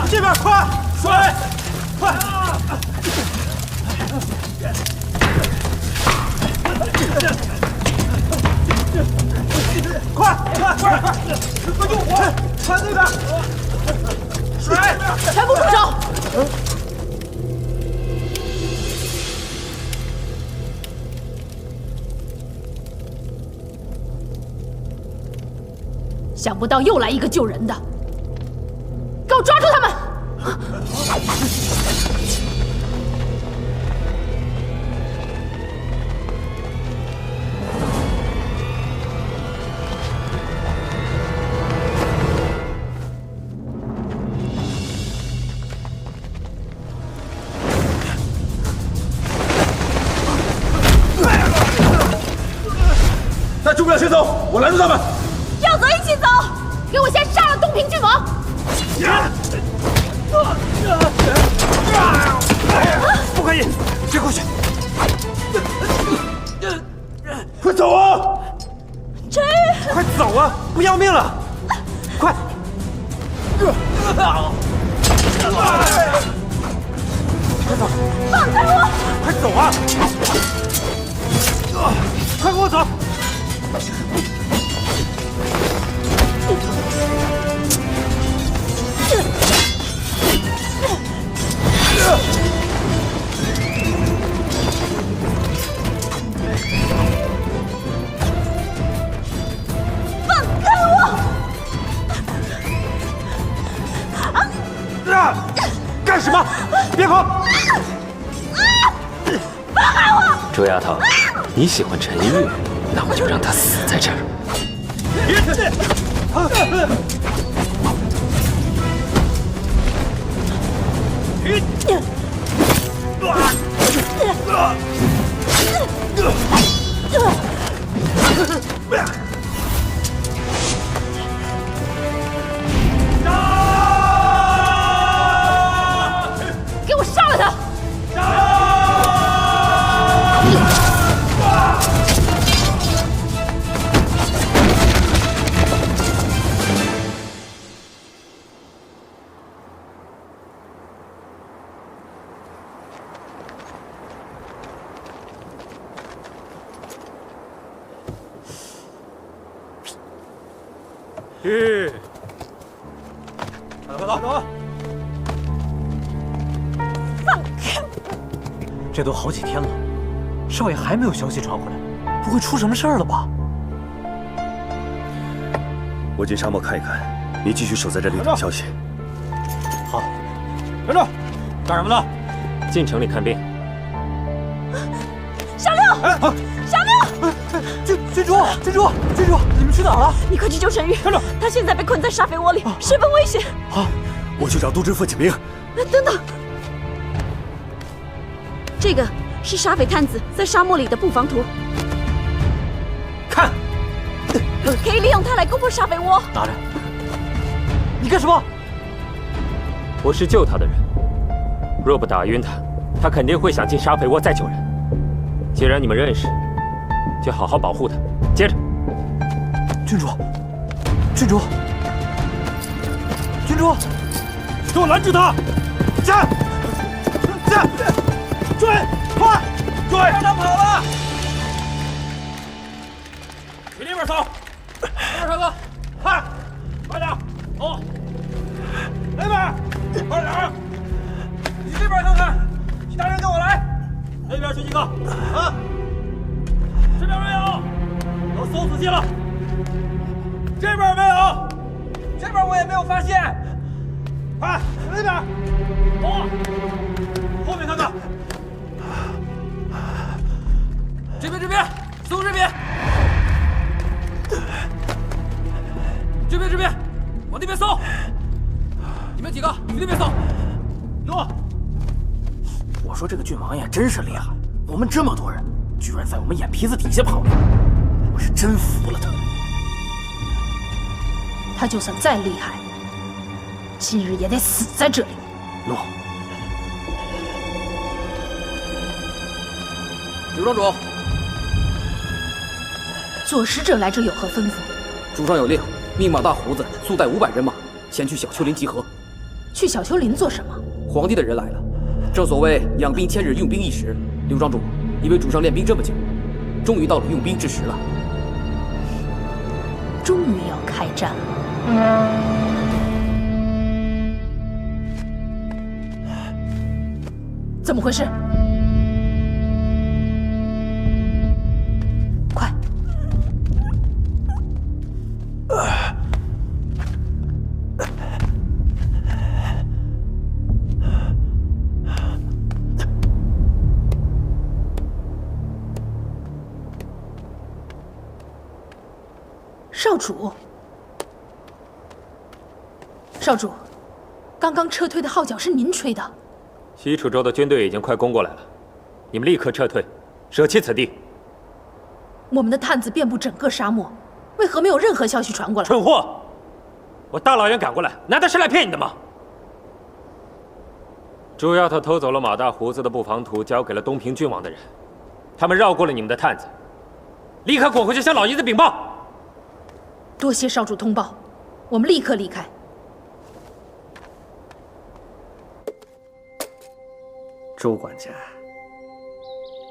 这边快，水，快！快！快救我！快那边！水！全部住手！想不到又来一个救人的，给我抓住他们！带诸葛亮先走，我拦住他们。要走一起走，给我先杀了东平郡王！不可以，追过去！快走啊！陈玉，快走啊！不要命了！快！放开我！快走啊！快跟我走！放开我！干什么？别跑！放开我！周丫头，你喜欢陈玉，那我就让他死在这儿。给我杀了他！去！快走！放开我！这都好几天了，少爷还没有消息传回来，不会出什么事儿了吧？我进沙漠看一看，你继续守在这里等消息。好。站住！干什么呢？进城里看病。小六，哎，好，小六，郡主，你们去哪儿了？你快去救陈玉！站住！他现在被困在沙肥窝里，十分危险。好，我去找都知府请兵。等等，这个是沙匪探子在沙漠里的布防图，看，可以利用它来攻破沙肥窝。拿着。你干什么？我是救他的人，若不打晕他，他肯定会想进沙肥窝再救人。既然你们认识，就好好保护他。接着，郡主，给我拦住他！下！追！快！追！让他跑了！去那边走！那边帅哥，快点！哦，那边，快点！你这边看看，其他人跟我来。那边去几个？啊！这边没有，都搜仔细了。这边没有，这边我也没有发现。快，那边，走，后面看看。这边，搜这边。这边，往那边搜。你们几个去那边搜。诺。我说这个郡王爷真是厉害，我们这么多人，居然在我们眼皮子底下跑了，我是真服了他。他就算再厉害，今日也得死在这里。诺。刘庄主，左使者来这有何吩咐？主上有令，命马大胡子速带500人马前去小丘陵集合。去小丘陵做什么？皇帝的人来了，正所谓养兵千日，用兵一时。刘庄主，你为主上练兵这么久，终于到了用兵之时了。终于要开战了。怎么回事？快！少主，少主，刚刚撤退的号角是您吹的。西楚州的军队已经快攻过来了，你们立刻撤退，舍弃此地。我们的探子遍布整个沙漠，为何没有任何消息传过来？蠢货！我大老远赶过来，难道是来骗你的吗？主要他偷走了马大胡子的布防图，交给了东平郡王的人，他们绕过了你们的探子，立刻滚回去向老爷子禀报。多谢少主通报，我们立刻离开。周管家，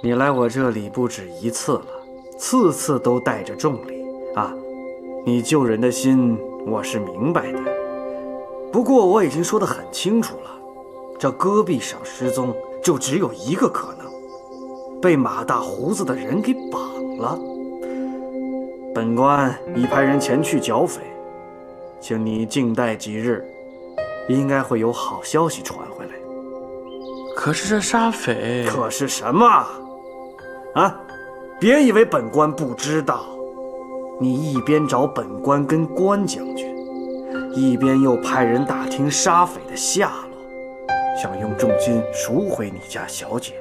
你来我这里不止一次了，次次都带着重礼啊！你救人的心我是明白的，不过我已经说得很清楚了，这戈壁上失踪就只有一个可能，被马大胡子的人给绑了。本官已派人前去剿匪，请你静待几日，应该会有好消息传回来。可是这沙匪……可是什么？啊！别以为本官不知道，你一边找本官跟关将军，一边又派人打听沙匪的下落，想用重金赎回你家小姐。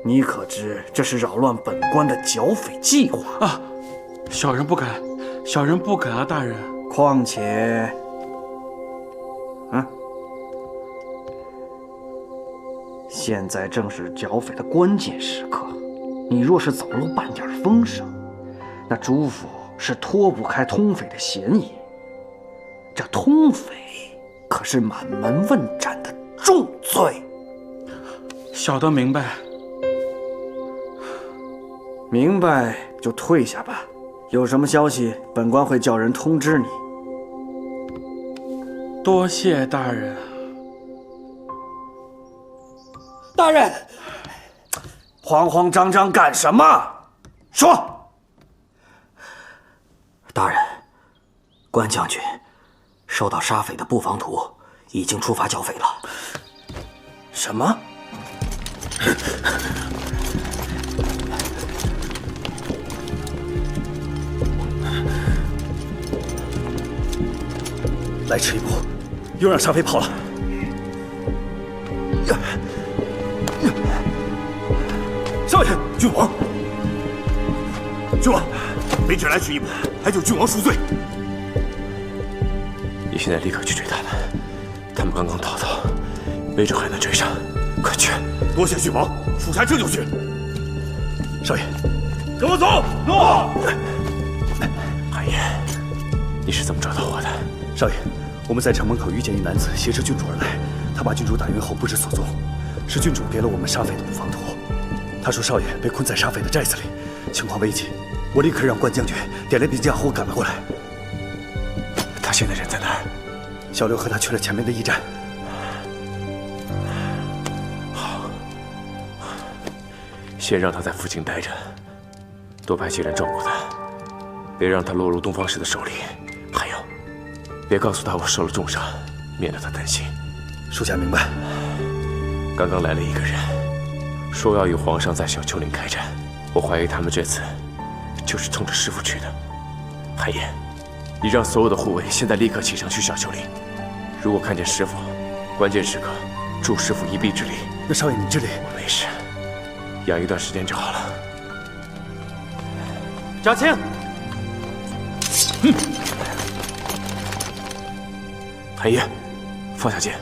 你可知这是扰乱本官的剿匪计划啊！小人不敢，小人不敢啊，大人。况且，现在正是剿匪的关键时刻，你若是走漏半点风声，那主府是脱不开通匪的嫌疑。这通匪可是满门问斩的重罪。小的明白。明白就退下吧，有什么消息，本官会叫人通知你。多谢大人。大人，慌慌张张干什么？说。大人，关将军收到沙匪的布防图，已经出发剿匪了。什么？来迟一步，又让沙匪跑了。少爷，郡王，郡王，卑职来迟一步，还请郡王恕罪。你现在立刻去追他们，他们刚刚逃走，卑职还能追上，快去！多谢郡王，属下这就去。少爷，跟我走。诺。韩爷，你是怎么找到我的？少爷，我们在城门口遇见一男子挟持郡主而来，他把郡主打晕后不知所踪，是郡主给了我们沙匪的布防图。他说少爷被困在沙匪的寨子里，情况危急，我立刻让关将军点了兵驾后赶了过来。他现在人在哪儿？小刘和他去了前面的驿站。好，先让他在附近待着，多派几人照顾他，别让他落入东方氏的手里。还有，别告诉他我受了重伤，免得他担心。属下明白。刚刚来了一个人，说要与皇上在小丘陵开战，我怀疑他们这次就是冲着师傅去的。韩爷，你让所有的护卫现在立刻启程去小丘陵，如果看见师傅，关键时刻助师傅一臂之力。那少爷你这里……我没事，养一段时间就好了。张青，韩爷，放下剑，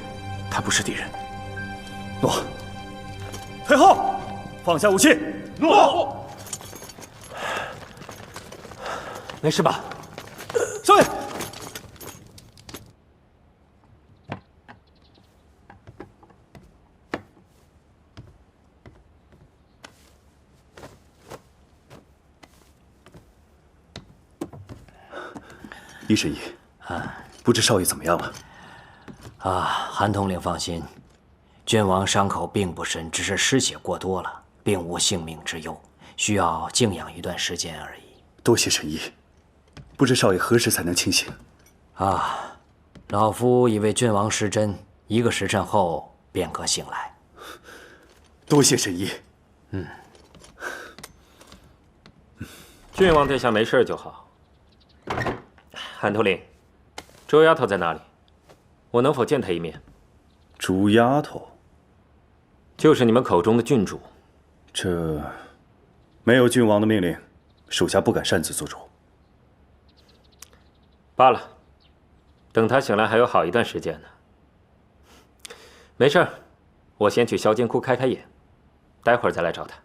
他不是敌人。诺。退后，放下武器。诺。没事吧？少爷。李神医，不知少爷怎么样了？韩统领放心，郡王伤口并不深，只是失血过多了，并无性命之忧，需要静养一段时间而已。多谢神医，不知少爷何时才能清醒？老夫已为郡王施针，1个时辰后便可醒来。多谢神医。郡王殿下没事就好。韩统领，周丫头在哪里？我能否见她一面？朱丫头，就是你们口中的郡主。这没有郡王的命令，属下不敢擅自做主。罢了，等她醒来还有好一段时间呢。没事儿，我先去萧金窟开开眼，待会儿再来找她。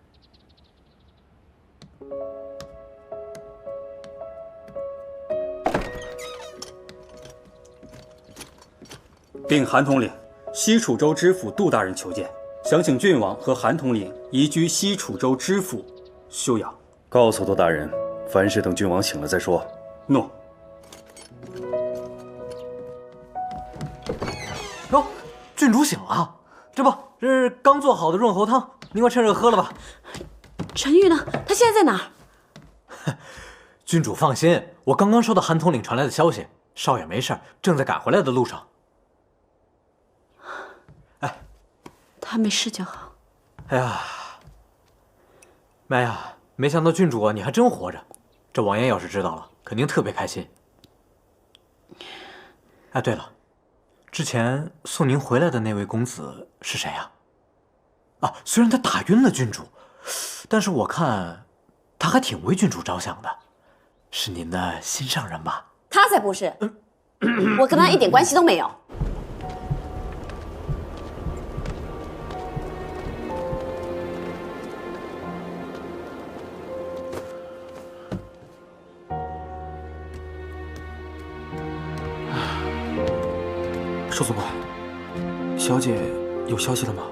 禀韩统领，西楚州知府杜大人求见，想请郡王和韩统领移居西楚州知府休养。告诉杜大人，凡事等郡王醒了再说。诺。哟，郡主醒了，这是刚做好的润喉汤，您快趁热喝了吧。陈玉呢？他现在在哪儿？郡主放心，我刚刚收到韩统领传来的消息，少爷没事，正在赶回来的路上。他没事就好。哎呀，妈呀！没想到郡主你还真活着，这王爷要是知道了，肯定特别开心。哎，对了，之前送您回来的那位公子是谁呀？虽然他打晕了郡主，但是我看他还挺为郡主着想的，是您的心上人吧？他才不是，我跟他一点关系都没有。寿总管，小姐有消息了吗？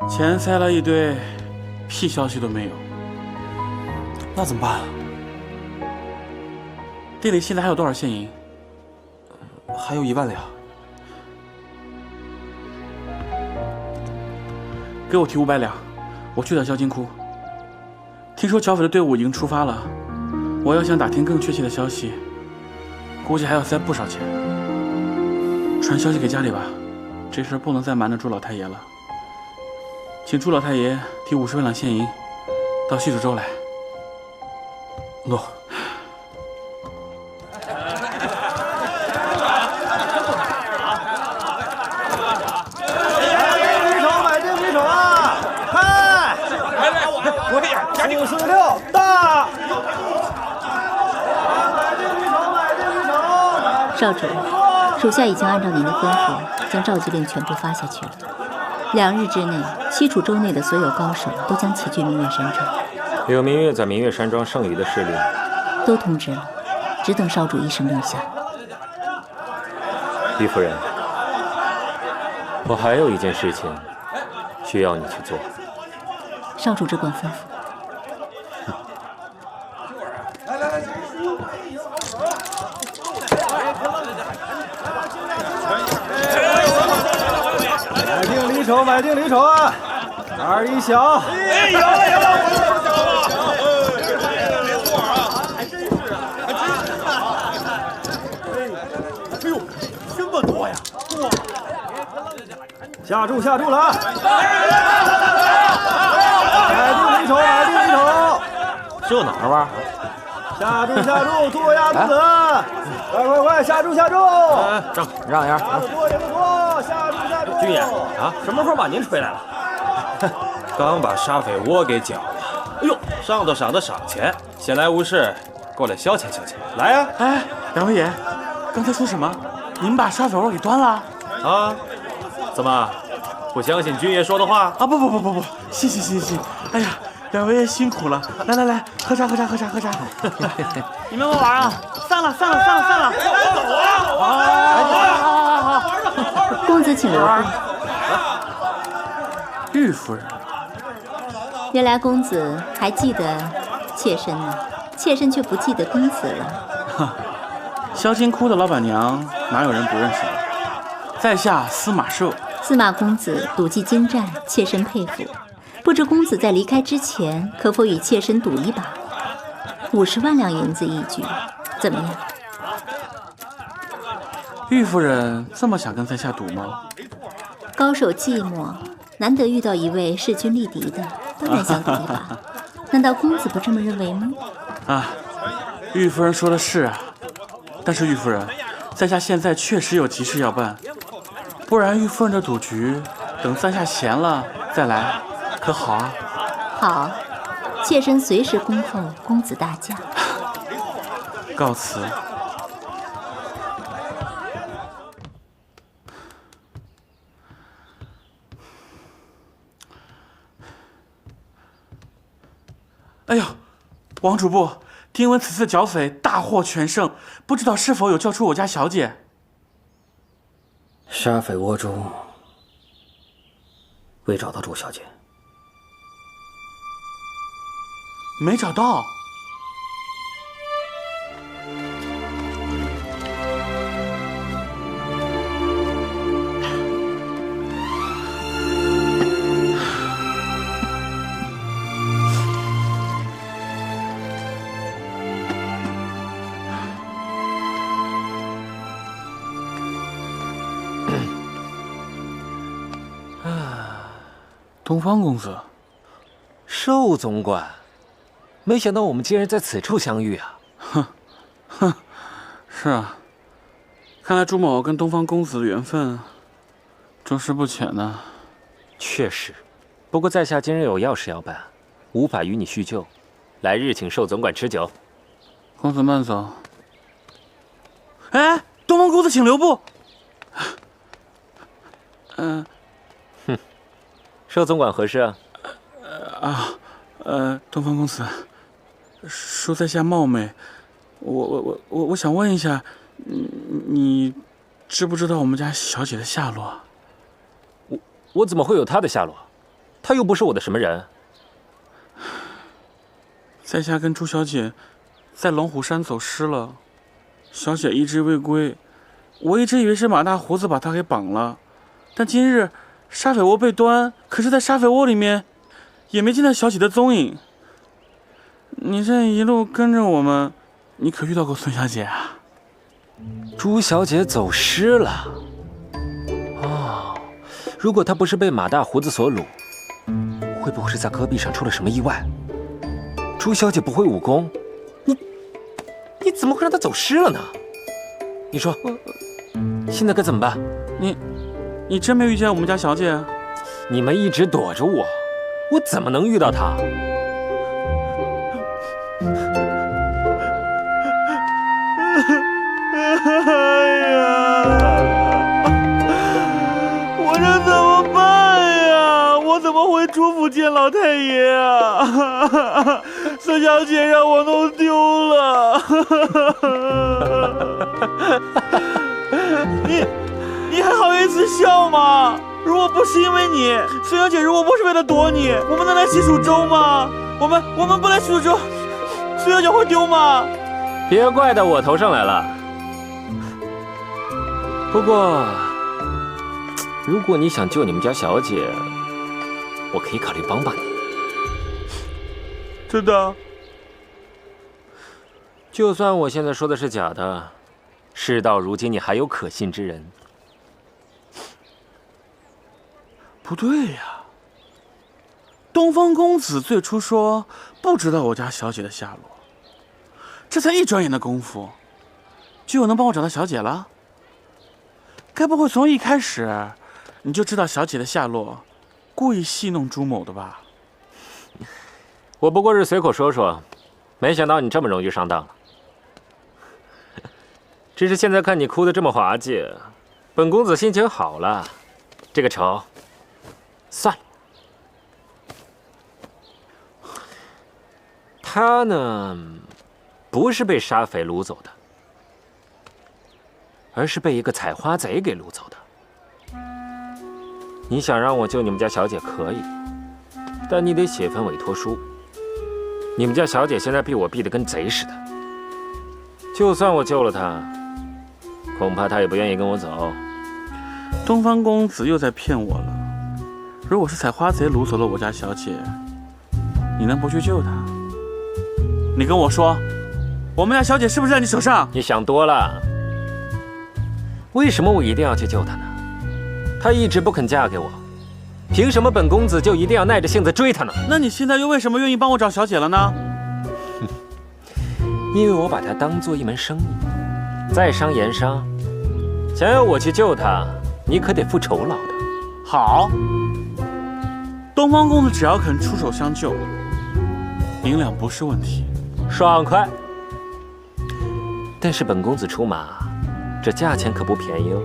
钱塞了一堆，屁消息都没有。那怎么办？店里现在还有多少现银？还有1万两。给我提500两，我去趟萧金窟。听说剿匪的队伍已经出发了，我要想打听更确切的消息，估计还要塞不少钱。传消息给家里吧，这事不能再瞒着朱老太爷了。请朱老太爷提50万两现银到西楚州来。诺。买定离手啊！开！56大！买定离手！少主，属下已经按照您的吩咐，将召集令全部发下去了。2日之内，西楚州内的所有高手都将齐聚明月山庄。柳明月在明月山庄剩余的势力都通知了，只等少主一声令下。李夫人，我还有一件事情需要你去做。少主只管吩咐。买定离手啊！2一响。哎，有了！没错啊，还真是啊，哎呦，这么多呀！哇！下注了啊！买定离手！这哪儿玩？下注，多押多子！快，下注！让一下。多，下注！军爷啊，什么风把您吹来了？刚把沙匪窝给缴了。哎呦，上头赏的赏钱，闲来无事过来消遣消遣。来呀！哎，两位爷，刚才说什么？您把沙匪窝给端了？啊？怎么不相信军爷说的话？啊不，行。哎呀，两位爷辛苦了，来，喝茶。你们玩啊？散了。走啊！好，公子请留步。玉夫人，原来公子还记得妾身呢，妾身却不记得公子了。销金窟的老板娘哪有人不认识的？在下司马寿。司马公子赌技精湛，妾身佩服。不知公子在离开之前，可否与妾身赌一把？50万两银子一局，怎么样？玉夫人这么想跟在下赌吗？高手寂寞，难得遇到一位势均力敌的，当然想赌一把。难道公子不这么认为吗？啊，玉夫人说的是啊，但是玉夫人，在下现在确实有急事要办，不然玉夫人的赌局等在下闲了再来，可好啊？好，妾身随时恭候公子大驾。告辞。哎呦，王主簿，听闻此次剿匪大获全胜，不知道是否有救出我家小姐？沙匪窝中未找到朱小姐，没找到。东方公子，寿总管，没想到我们竟然在此处相遇啊！是啊，看来朱某跟东方公子的缘分终是不浅呢。确实，不过在下今日有要事要办，无法与你叙旧，来日请寿总管吃酒。公子慢走。哎，东方公子请留步。寿总管何事啊？东方公子，恕在下冒昧，我想问一下，你知不知道我们家小姐的下落？我怎么会有她的下落？她又不是我的什么人。在下跟朱小姐在龙虎山走失了，小姐一直未归，我一直以为是马大胡子把她给绑了，但今日沙匪窝被端，可是在沙匪窝里面也没见到小姐的踪影。你这一路跟着我们，你可遇到过孙小姐啊？朱小姐走失了。哦，如果她不是被马大胡子所掳，会不会是在戈壁上出了什么意外？朱小姐不会武功，你怎么会让她走失了呢？你说，现在该怎么办？你真没遇见我们家小姐？你们一直躲着我，我怎么能遇到她？哎呀，我这怎么办呀？我怎么回朱府见老太爷啊？孙小姐让我弄丢了。你还好意思笑吗？如果不是因为你，孙小姐如果不是为了躲你，我们能来西蜀州吗？我们不来西蜀州，孙小姐会丢吗？别怪到我头上来了。不过，如果你想救你们家小姐，我可以考虑帮帮你。真的？就算我现在说的是假的，事到如今你还有可信之人。不对呀，东方公子最初说不知道我家小姐的下落，这才一转眼的功夫，就有能帮我找到小姐了？该不会从一开始你就知道小姐的下落，故意戏弄朱某的吧？我不过是随口说说，没想到你这么容易上当了。只是现在看你哭得这么滑稽，本公子心情好了，这个仇算了。他呢，不是被沙匪掳走的，而是被一个采花贼给掳走的。你想让我救你们家小姐可以，但你得写份委托书。你们家小姐现在被我逼得跟贼似的，就算我救了她，恐怕他也不愿意跟我走。东方公子又在骗我了。如果是采花贼掳走了我家小姐，你能不去救她？你跟我说，我们家小姐是不是在你手上？你想多了。为什么我一定要去救她呢？她一直不肯嫁给我，凭什么本公子就一定要耐着性子追她呢？那你现在又为什么愿意帮我找小姐了呢？因为我把它当做一门生意，在商言商。想要我去救她，你可得付酬劳的。好，东方公子只要肯出手相救，银两不是问题。爽快。但是本公子出马，这价钱可不便宜哦。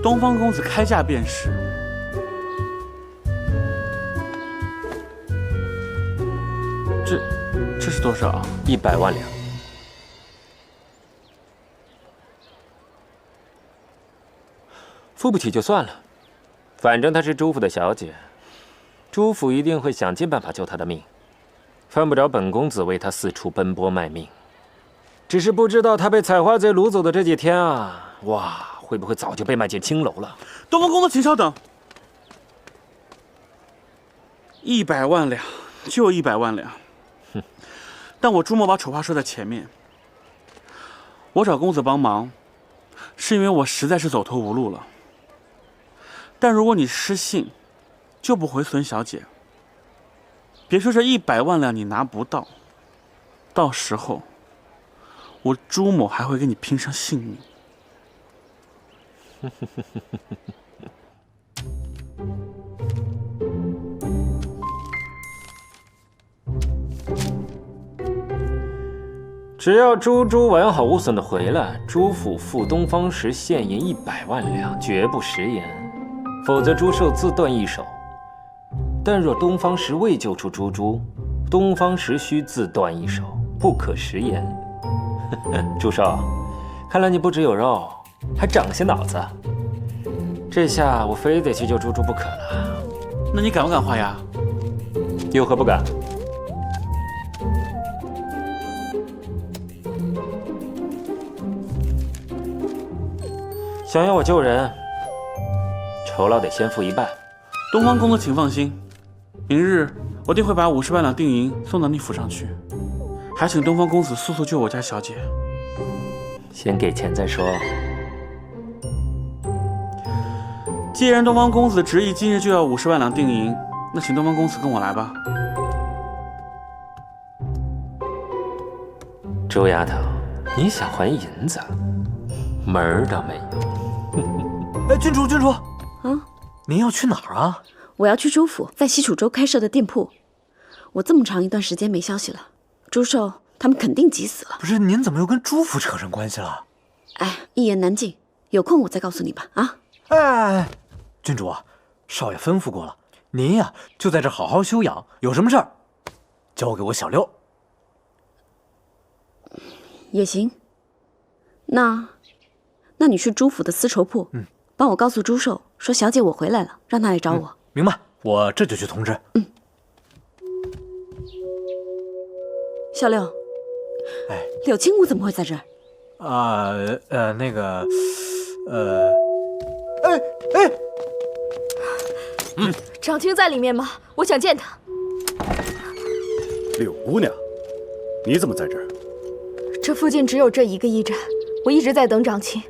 东方公子开价便是。这是多少？100万两。付不起就算了，反正她是朱府的小姐，朱府一定会想尽办法救她的命，犯不着本公子为她四处奔波卖命。只是不知道她被采花贼掳走的这几天啊，哇，会不会早就被卖进青楼了？东方公子，请稍等。100万两，就100万两。哼，但我朱某把丑话说在前面，我找公子帮忙，是因为我实在是走投无路了。但如果你失信，救不回孙小姐，别说这100万两你拿不到，到时候我朱某还会跟你拼上性命。只要朱朱完好无损的回来，朱府付东方石现银100万两，绝不食言。否则朱寿自断一手。但若东方石未救出朱朱，东方石须自断一手，不可食言。朱寿，看来你不只有肉，还长些脑子。这下我非得去救朱朱不可了。那你敢不敢画押？有何不敢？想要我救人，酬劳得先付1半。东方公子，请放心，明日我定会把50万两定银送到你府上去，还请东方公子速速救我家小姐。先给钱再说。既然东方公子执意今日就要50万两定银，那请东方公子跟我来吧。周丫头，你想还银子，门儿倒没有。哎，郡主，郡主，啊，您要去哪儿啊？我要去朱府在西楚州开设的店铺。我这么长一段时间没消息了，朱寿他们肯定急死了。不是，您怎么又跟朱府扯上关系了？哎，一言难尽，有空我再告诉你吧。啊，哎，郡主，少爷吩咐过了，您呀就在这好好休养，有什么事儿交给我小六。也行。那你去朱府的丝绸铺，帮我告诉朱寿说小姐我回来了，让他来找我。明白，我这就去通知。小六，哎，柳青武怎么会在这儿？长青在里面吗？我想见他。柳姑娘，你怎么在这儿？这附近只有这一个驿站，我一直在等长青，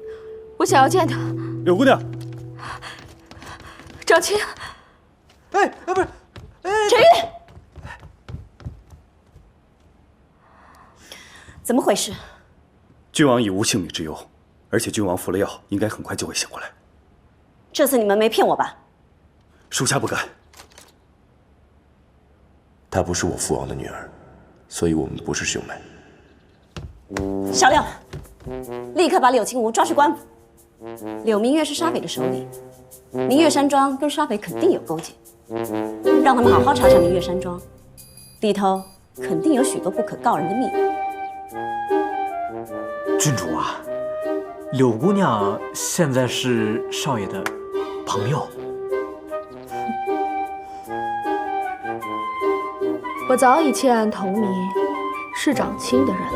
我想要见他。柳姑娘，长青，不是，陈玉，怎么回事？郡王已无性命之忧，而且郡王服了药，应该很快就会醒过来。这次你们没骗我吧？属下不敢。她不是我父王的女儿，所以我们不是兄妹。小六，立刻把柳青武抓去官府。柳明月是沙匪的首领，明月山庄跟沙匪肯定有勾结，让他们好好查查明月山庄，里头肯定有许多不可告人的秘密。郡主啊，柳姑娘现在是少爷的朋友。我早已弃暗投明，是长青的人了。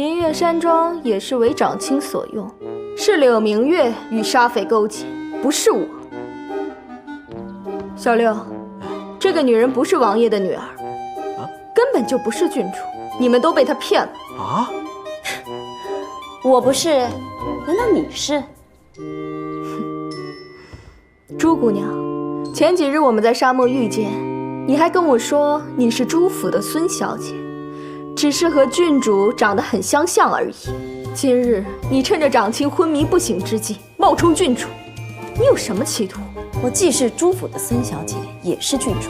明月山庄也是为长青所用，是柳明月与沙匪勾结，不是我。小六，这个女人不是王爷的女儿，根本就不是郡主，你们都被她骗了啊！我不是，难道你是？朱姑娘，前几日我们在沙漠遇见，你还跟我说你是朱府的孙小姐，只是和郡主长得很相像而已。今日你趁着长青昏迷不醒之际冒充郡主，你有什么企图？我既是朱府的孙小姐，也是郡主。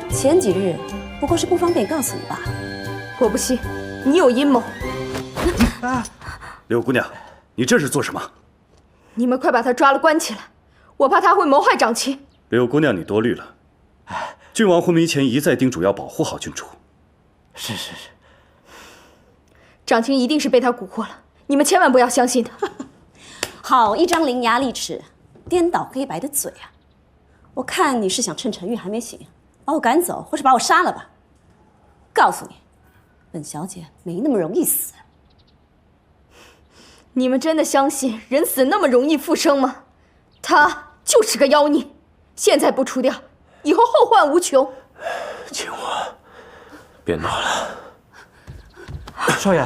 前几日不过是不方便告诉你罢了。我不信，你有阴谋。柳姑娘，你这是做什么？你们快把他抓了关起来，我怕他会谋害长青。柳姑娘，你多虑了。郡王昏迷前一再叮嘱要保护好郡主。是。长青一定是被他蛊惑了，你们千万不要相信他。好一张伶牙俐齿、颠倒黑白的嘴啊！我看你是想趁陈玉还没醒，把我赶走，或是把我杀了吧？告诉你，本小姐没那么容易死。你们真的相信人死那么容易复生吗？他就是个妖孽，现在不除掉，以后后患无穷。青武，别闹了。少爷，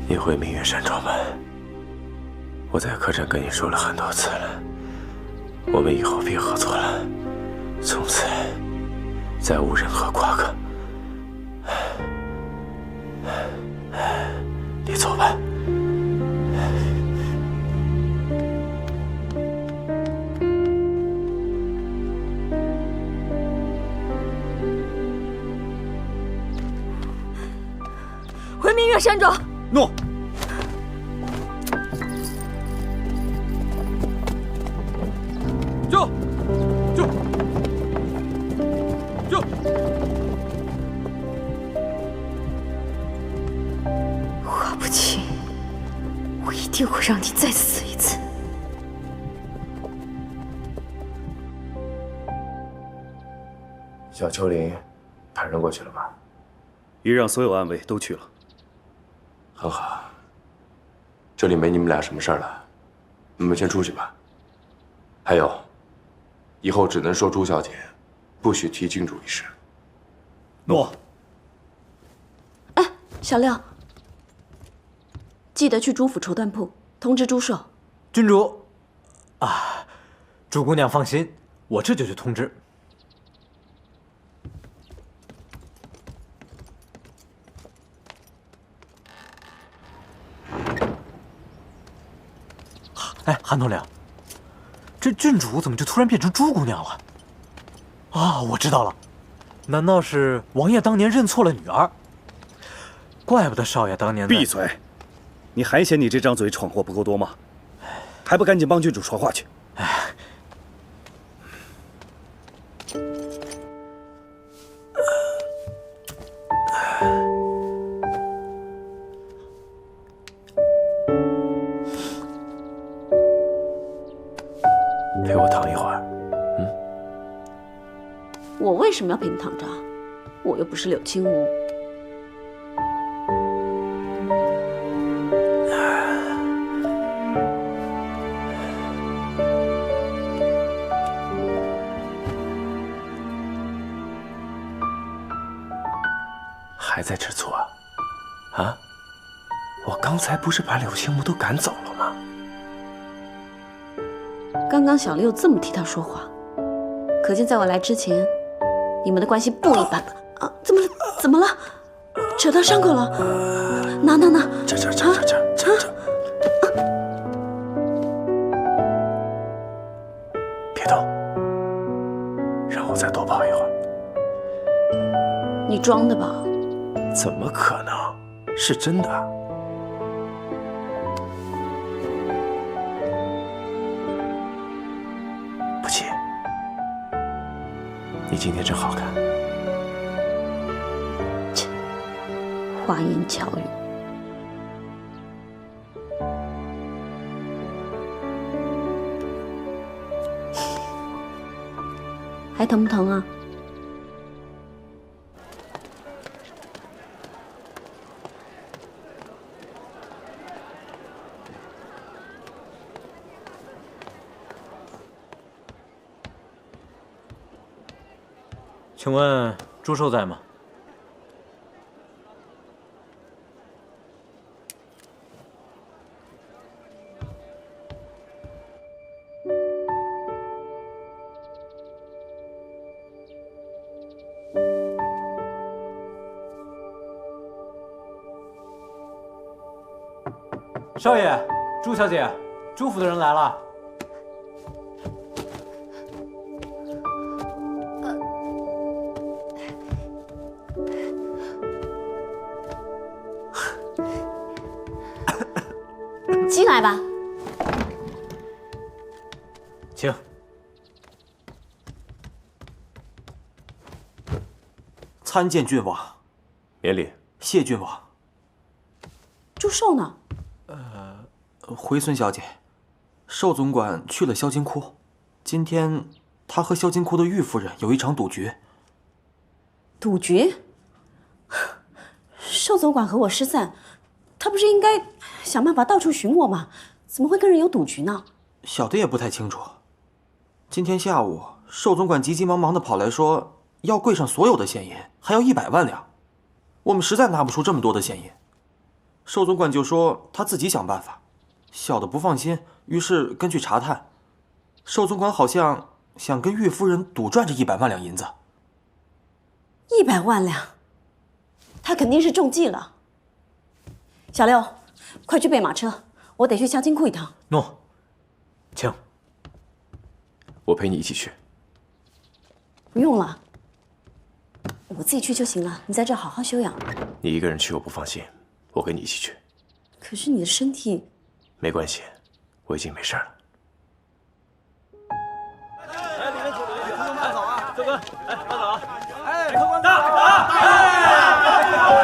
你回明月山庄吧。我在客栈跟你说了很多次了，我们以后别合作了，从此再无任何瓜葛。你走吧。回明月山庄。诺。救！华不清，我一定会让你再死一次。小丘陵派人过去了吗？已让所有暗卫都去了。很好，这里没你们俩什么事儿了，你们先出去吧。还有，以后只能说朱小姐，不许提郡主一事。诺。哎，小六，记得去朱府绸缎铺通知朱寿。郡主，啊，朱姑娘放心，我这就去通知。哎，韩统领，这郡主怎么就突然变成朱姑娘了？啊，我知道了，难道是王爷当年认错了女儿？怪不得少爷当年……闭嘴！你还嫌你这张嘴闯祸不够多吗？还不赶紧帮郡主传话去！陪我躺一会儿。我为什么要陪你躺着？我又不是柳青梧。还在吃醋啊？啊？我刚才不是把柳青梧都赶走了吗？刚刚小六这么替他说话，可见在我来之前，你们的关系不一般啊！怎么了？扯到伤口了？拿！这，别动，让我再多抱一会儿。你装的吧？怎么可能？是真的。不急，你今天真好看。切，花言巧语。还疼不疼啊？请问朱寿在吗？少爷，朱小姐，朱府的人来了。进来吧，请。参见郡王。免礼。谢郡王。祝寿呢？回孙小姐，寿总管去了萧金窟，今天他和萧金窟的玉夫人有一场赌局。赌局？寿总管和我失散，他不是应该想办法到处寻我吗？怎么会跟人有赌局呢？小的也不太清楚。今天下午，寿总管急急忙忙地跑来说要柜上所有的现银，还要100万两。我们实在拿不出这么多的现银，寿总管就说他自己想办法。小的不放心，于是跟去查探。寿总管好像想跟玉夫人赌赚这100万两银子。100万两，他肯定是中计了。小六，快去备马车，我得去萧金库一趟。诺，请。我陪你一起去。不用了，我自己去就行了。你在这好好休养。你一个人去我不放心，我跟你一起去。可是你的身体……没关系，我已经没事了。哎，里面请，慢走啊，教官，哎，慢走啊。哎，客官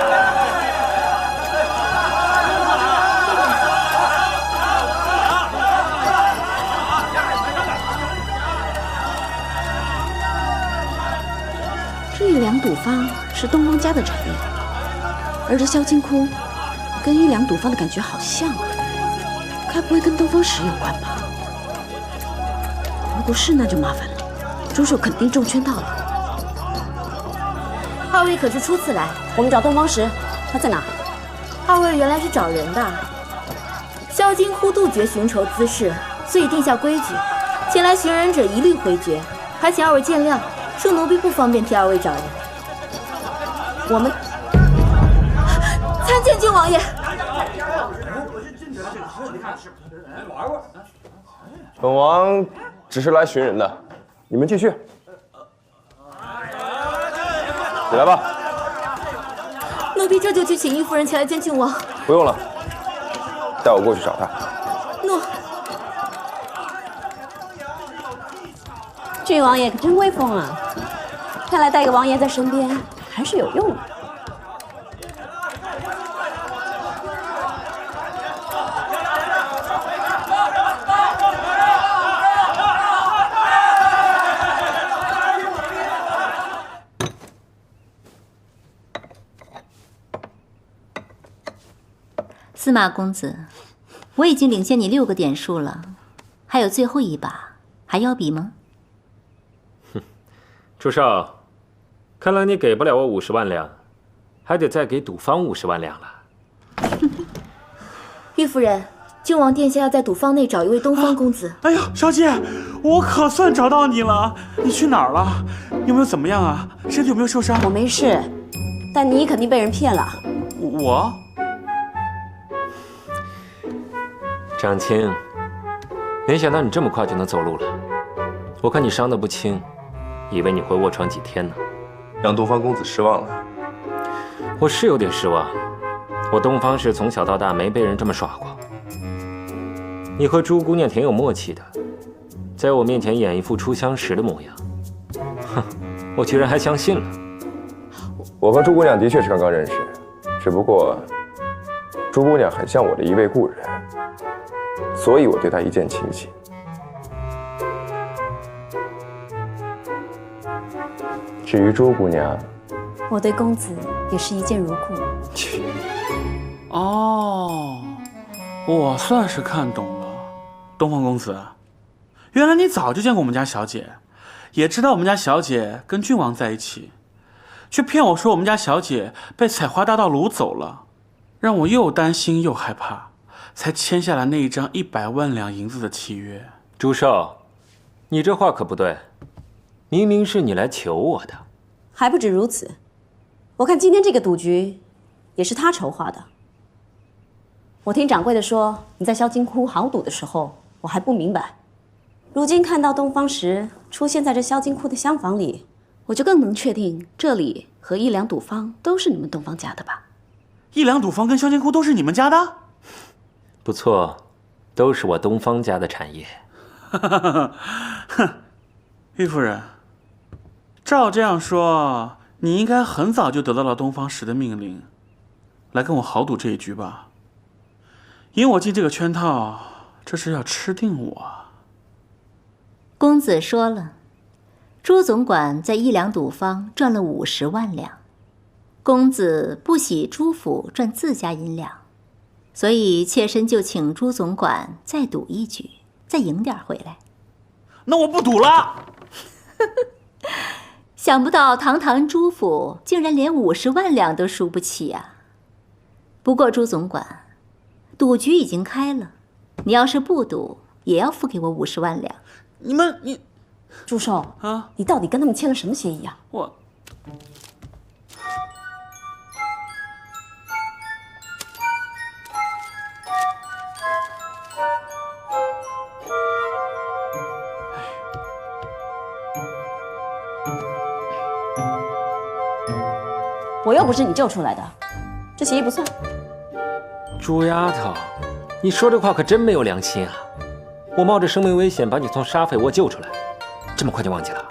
这玉良赌坊是东方家的产业，而这萧金窟跟玉良赌坊的感觉好像啊。该不会跟东方石有关吧？如果是，那就麻烦了。朱寿肯定中圈套了。二位可是初次来？我们找东方石，他在哪？二位原来是找人的。萧金窟杜绝寻仇滋事，所以定下规矩，前来寻人者一律回绝，还请二位见谅，恕奴婢不方便替二位找人。我们参见郡王爷。本王只是来寻人的，你们继续。起来吧。奴婢这就去请玉夫人前来见郡王。不用了，带我过去找他。诺。郡王爷可真威风啊！看来带个王爷在身边还是有用的。司马公子，我已经领先你6个点数了，还有最后一把，还要比吗？哼，朱少，看来你给不了我50万两，还得再给赌坊50万两了。玉夫人，郡王殿下要在赌坊内找一位东方公子。哎呦，小姐，我可算找到你了！你去哪儿了？有没有怎么样啊？身体有没有受伤？我没事，但你肯定被人骗了。我？张青，没想到你这么快就能走路了。我看你伤得不轻，以为你会卧床几天呢。让东方公子失望了。我是有点失望，我东方氏从小到大没被人这么耍过。你和朱姑娘挺有默契的，在我面前演一副初相识的模样。哼，我居然还相信了。我和朱姑娘的确是刚刚认识，只不过朱姑娘很像我的一位故人，所以我对她一见倾心。至于朱姑娘，我对公子也是一见如故。哦，我算是看懂了，东方公子，原来你早就见过我们家小姐，也知道我们家小姐跟郡王在一起，却骗我说我们家小姐被采花大盗掳走了，让我又担心又害怕，才签下了那一张100万两银子的契约。朱寿，你这话可不对，明明是你来求我的。还不止如此，我看今天这个赌局也是他筹划的。我听掌柜的说，你在萧金窟豪赌的时候，我还不明白。如今看到东方石出现在这萧金窟的厢房里，我就更能确定这里和一良赌坊都是你们东方家的吧？一良赌坊跟萧金窟都是你们家的？不错，都是我东方家的产业。哼，玉夫人，照这样说，你应该很早就得到了东方石的命令，来跟我豪赌这一局吧？引我进这个圈套，这是要吃定我。公子说了，朱总管在一良赌坊赚了50万两，公子不喜朱府赚自家银两，所以妾身就请朱总管再赌一局，再赢点回来。那我不赌了。想不到堂堂朱府竟然连50万两都输不起啊！不过朱总管，赌局已经开了，你要是不赌，也要付给我50万两。你，朱寿啊，你到底跟他们签了什么协议啊？我。我又不是你救出来的，这协议不算。朱丫头，你说这话可真没有良心啊！我冒着生命危险把你从沙匪窝救出来，这么快就忘记了？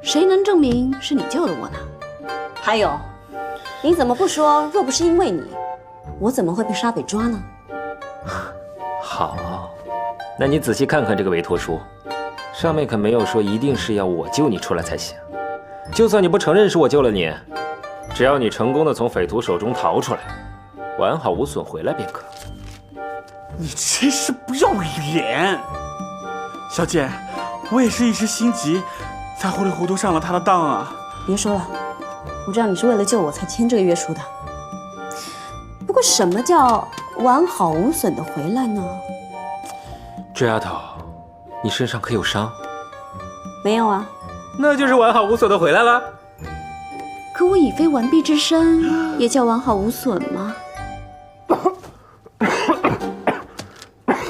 谁能证明是你救的我呢？还有，你怎么不说，若不是因为你，我怎么会被沙匪抓呢？好，那你仔细看看这个委托书，上面可没有说一定是要我救你出来才行。就算你不承认是我救了你，只要你成功的从匪徒手中逃出来，完好无损回来便可。你真是不要脸！小姐，我也是一时心急，才糊里糊涂上了他的当啊！别说了，我知道你是为了救我才签这个约书的。不过什么叫完好无损的回来呢？这丫头，你身上可有伤？没有啊。那就是完好无损的回来了。可我已非完璧之身，也叫完好无损吗？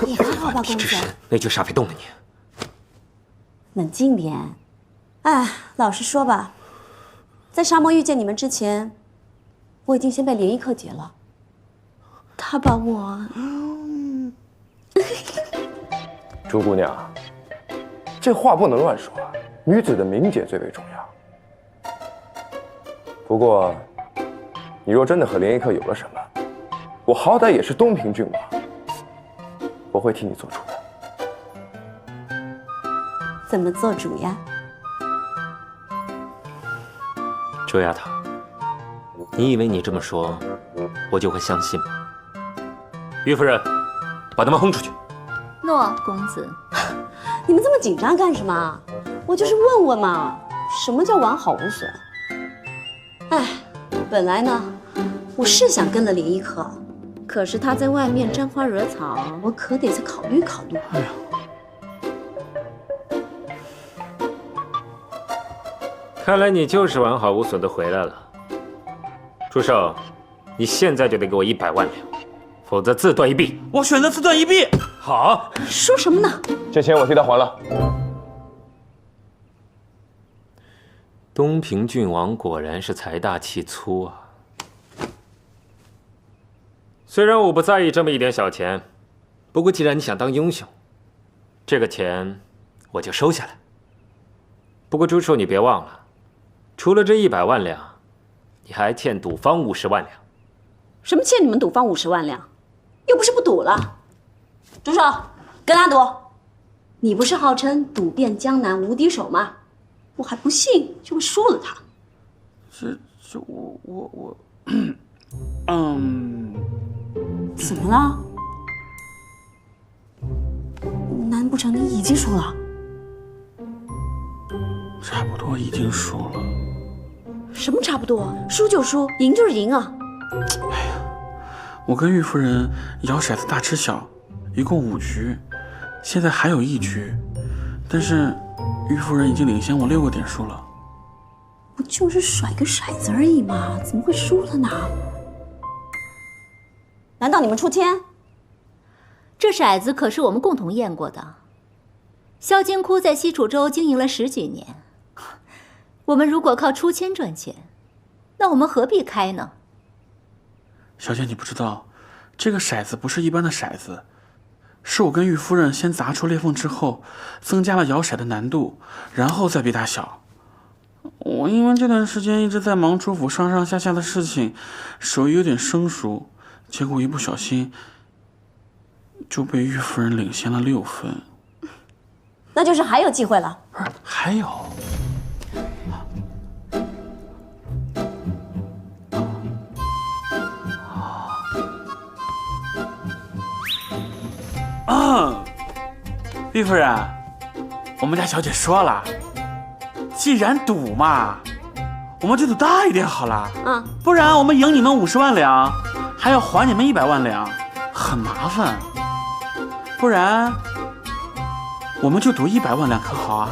也还好吧，公子。那就沙匪动了你。冷静点。哎，老实说吧，在沙漠遇见你们之前，我已经先被连衣客劫了。他把我……朱姑娘，这话不能乱说，女子的名节最为重要。不过，你若真的和连衣客有了什么，我好歹也是东平郡王，我会替你做主的。怎么做主呀？周丫头，你以为你这么说，我就会相信吗？于夫人，把他们轰出去。诺，公子。你们这么紧张干什么？我就是问问嘛，什么叫完好无损？哎，本来呢，我是想跟了连衣客，可是他在外面沾花惹草，我可得再考虑考虑。哎呀，看来你就是完好无损的回来了。朱寿，你现在就得给我100万两，否则自断一臂。我选择自断一臂。好，说什么呢？这钱我替他还了。东平郡王果然是财大气粗啊！虽然我不在意这么一点小钱，不过既然你想当英雄，这个钱我就收下来。不过朱寿，你别忘了，除了这100万两，你还欠赌坊50万两。什么欠你们赌坊50万两？又不是不赌了。朱寿，跟他赌。你不是号称赌遍江南无敌手吗？我还不信就会输了他。我，怎么了？难不成你已经输了？差不多已经输了。什么差不多？输就输，赢就是赢啊！我跟玉夫人摇骰子大吃小，一共5局，现在还有1局，但是玉夫人已经领先我6个点数了。不就是甩个骰子而已嘛，怎么会输了呢？难道你们出天？这骰子可是我们共同验过的。萧金窟在西楚州经营了10几年，我们如果靠出签赚钱，那我们何必开呢？小姐，你不知道，这个骰子不是一般的骰子，是我跟玉夫人先砸出裂缝之后，增加了摇骰的难度，然后再比大小。我因为这段时间一直在忙主府上上下下的事情，手艺有点生疏，结果一不小心就被玉夫人领先了6分。那就是还有机会了。不是，还有。玉夫人，我们家小姐说了，既然赌嘛，我们就赌大一点好了。不然我们赢你们50万两，还要还你们100万两，很麻烦。不然，我们就赌100万两，可好啊？